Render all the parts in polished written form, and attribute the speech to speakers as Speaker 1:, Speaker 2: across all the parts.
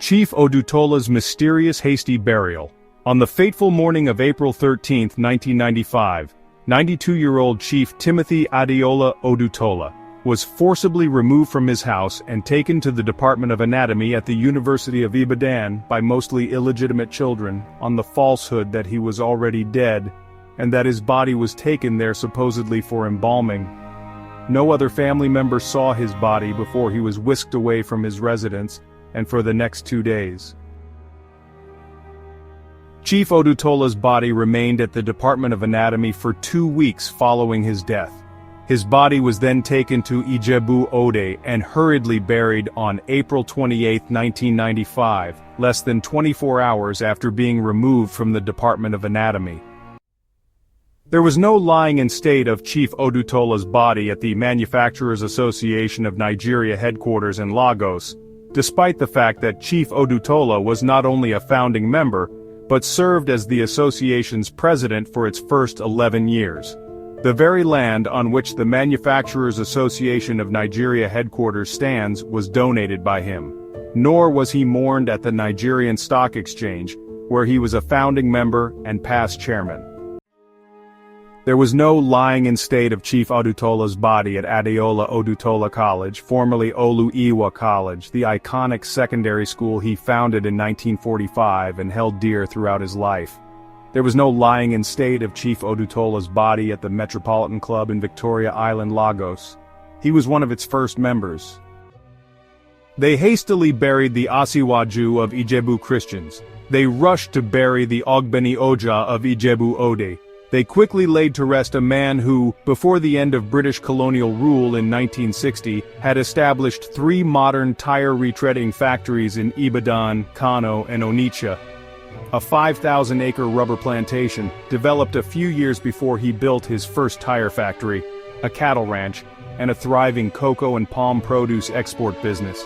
Speaker 1: Chief Odutola's mysterious hasty burial. On the fateful morning of April 13, 1995, 92-year-old Chief Timothy Adeola Odutola was forcibly removed from his house and taken to the Department of Anatomy at the University of Ibadan by mostly illegitimate children on the falsehood that he was already dead and that his body was taken there supposedly for embalming. No other family member saw his body before he was whisked away from his residence, and for the next 2 days. Chief Odutola's body remained at the Department of Anatomy for 2 weeks following his death. His body was then taken to Ijebu-Ode and hurriedly buried on April 28, 1995, less than 24 hours after being removed from the Department of Anatomy. There was no lying in state of Chief Odutola's body at the Manufacturers Association of Nigeria headquarters in Lagos, despite the fact that Chief Odutola was not only a founding member, but served as the association's president for its first 11 years. The very land on which the Manufacturers Association of Nigeria headquarters stands was donated by him. Nor was he mourned at the Nigerian Stock Exchange, where he was a founding member and past chairman. There was no lying in state of Chief Odutola's body at Adeola Odutola College, formerly Olu-Iwa College, the iconic secondary school he founded in 1945 and held dear throughout his life. There was no lying in state of Chief Odutola's body at the Metropolitan Club in Victoria Island, Lagos. He was one of its first members. They hastily buried the Asiwaju of Ijebu Christians. They rushed to bury the Ogbeni Oja of Ijebu-Ode. They quickly laid to rest a man who, before the end of British colonial rule in 1960, had established 3 modern tire retreading factories in Ibadan, Kano, and Onitsha. A 5,000-acre rubber plantation, developed a few years before he built his first tire factory, a cattle ranch, and a thriving cocoa and palm produce export business.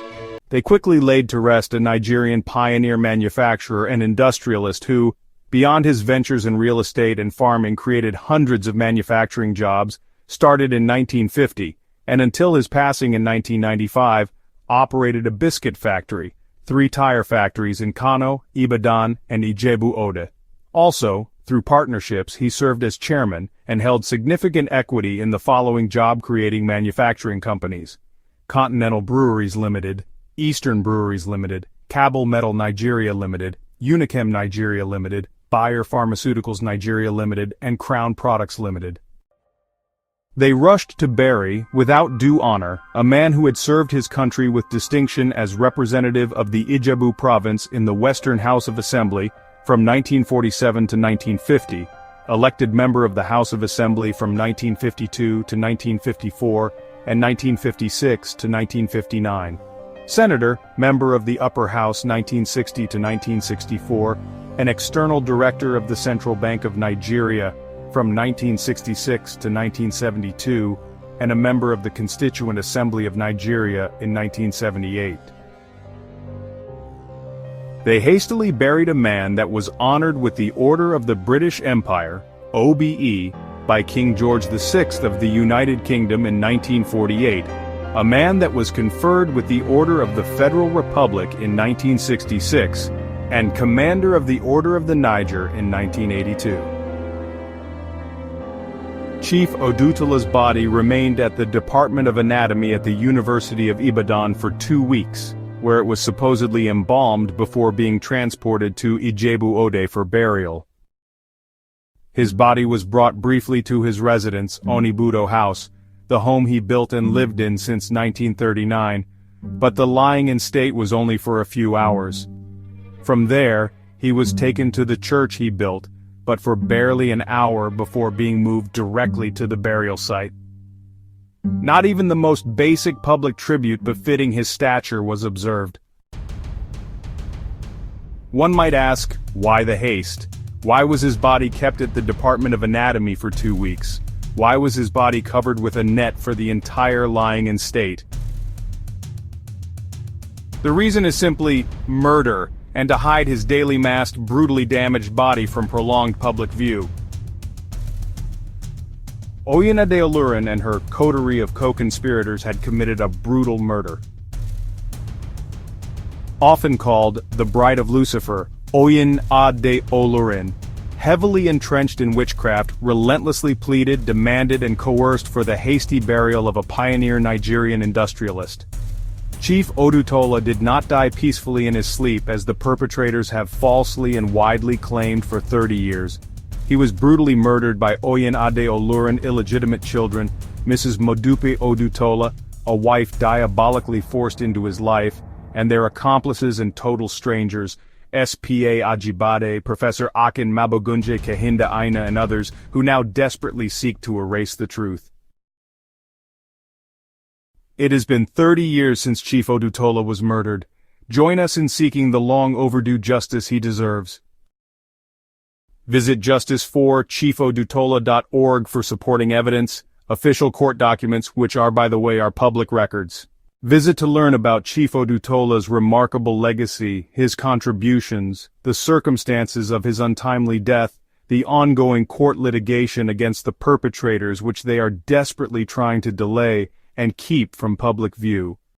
Speaker 1: They quickly laid to rest a Nigerian pioneer manufacturer and industrialist who, beyond his ventures in real estate and farming, created hundreds of manufacturing jobs, started in 1950, and until his passing in 1995, operated a biscuit factory, 3 tire factories in Kano, Ibadan, and Ijebu-Ode. Also, through partnerships, he served as chairman and held significant equity in the following job-creating manufacturing companies: Continental Breweries Limited, Eastern Breweries Limited, Cabell Metal Nigeria Limited, Unichem Nigeria Limited, Bayer Pharmaceuticals Nigeria Limited, and Crown Products Limited. They rushed to bury, without due honor, a man who had served his country with distinction as representative of the Ijebu province in the Western House of Assembly from 1947 to 1950, elected member of the House of Assembly from 1952 to 1954 and 1956 to 1959. Senator, member of the Upper House 1960 to 1964, an external director of the Central Bank of Nigeria from 1966 to 1972, and a member of the Constituent Assembly of Nigeria in 1978. They hastily buried a man that was honored with the Order of the British Empire, OBE, by King George VI of the United Kingdom in 1948, a man that was conferred with the Order of the Federal Republic in 1966, and Commander of the Order of the Niger in 1982. Chief Odutola's body remained at the Department of Anatomy at the University of Ibadan for 2 weeks, where it was supposedly embalmed before being transported to Ijebu-Ode for burial. His body was brought briefly to his residence, Onibudo House, the home he built and lived in since 1939, but the lying in state was only for a few hours. From there, he was taken to the church he built, but for barely an hour before being moved directly to the burial site. Not even the most basic public tribute befitting his stature was observed. One might ask, why the haste? Why was his body kept at the Department of Anatomy for 2 weeks? Why was his body covered with a net for the entire lying in state? The reason is simply murder, and to hide his daily masked, brutally damaged body from prolonged public view. Oyin Adeolurin and her coterie of co-conspirators had committed a brutal murder. often called the Bride of Lucifer, Oyin Adeola, heavily entrenched in witchcraft, relentlessly pleaded, demanded and coerced for the hasty burial of a pioneer Nigerian industrialist. Chief Odutola did not die peacefully in his sleep as the perpetrators have falsely and widely claimed for 30 years. He was brutally murdered by Oyin Adeola's illegitimate children, Mrs. Modupe Odutola, a wife diabolically forced into his life, and their accomplices and total strangers, S.P.A. Ajibade, Professor Akin Mabogunje Kahinda Aina and others, who now desperately seek to erase the truth. It has been 30 years since Chief Odutola was murdered. Join us in seeking the long-overdue justice he deserves. Visit justiceforchiefodutola.org for supporting evidence, official court documents, which are, by the way, are public records. Visit to learn about Chief Odutola's remarkable legacy, his contributions, the circumstances of his untimely death, the ongoing court litigation against the perpetrators which they are desperately trying to delay and keep from public view.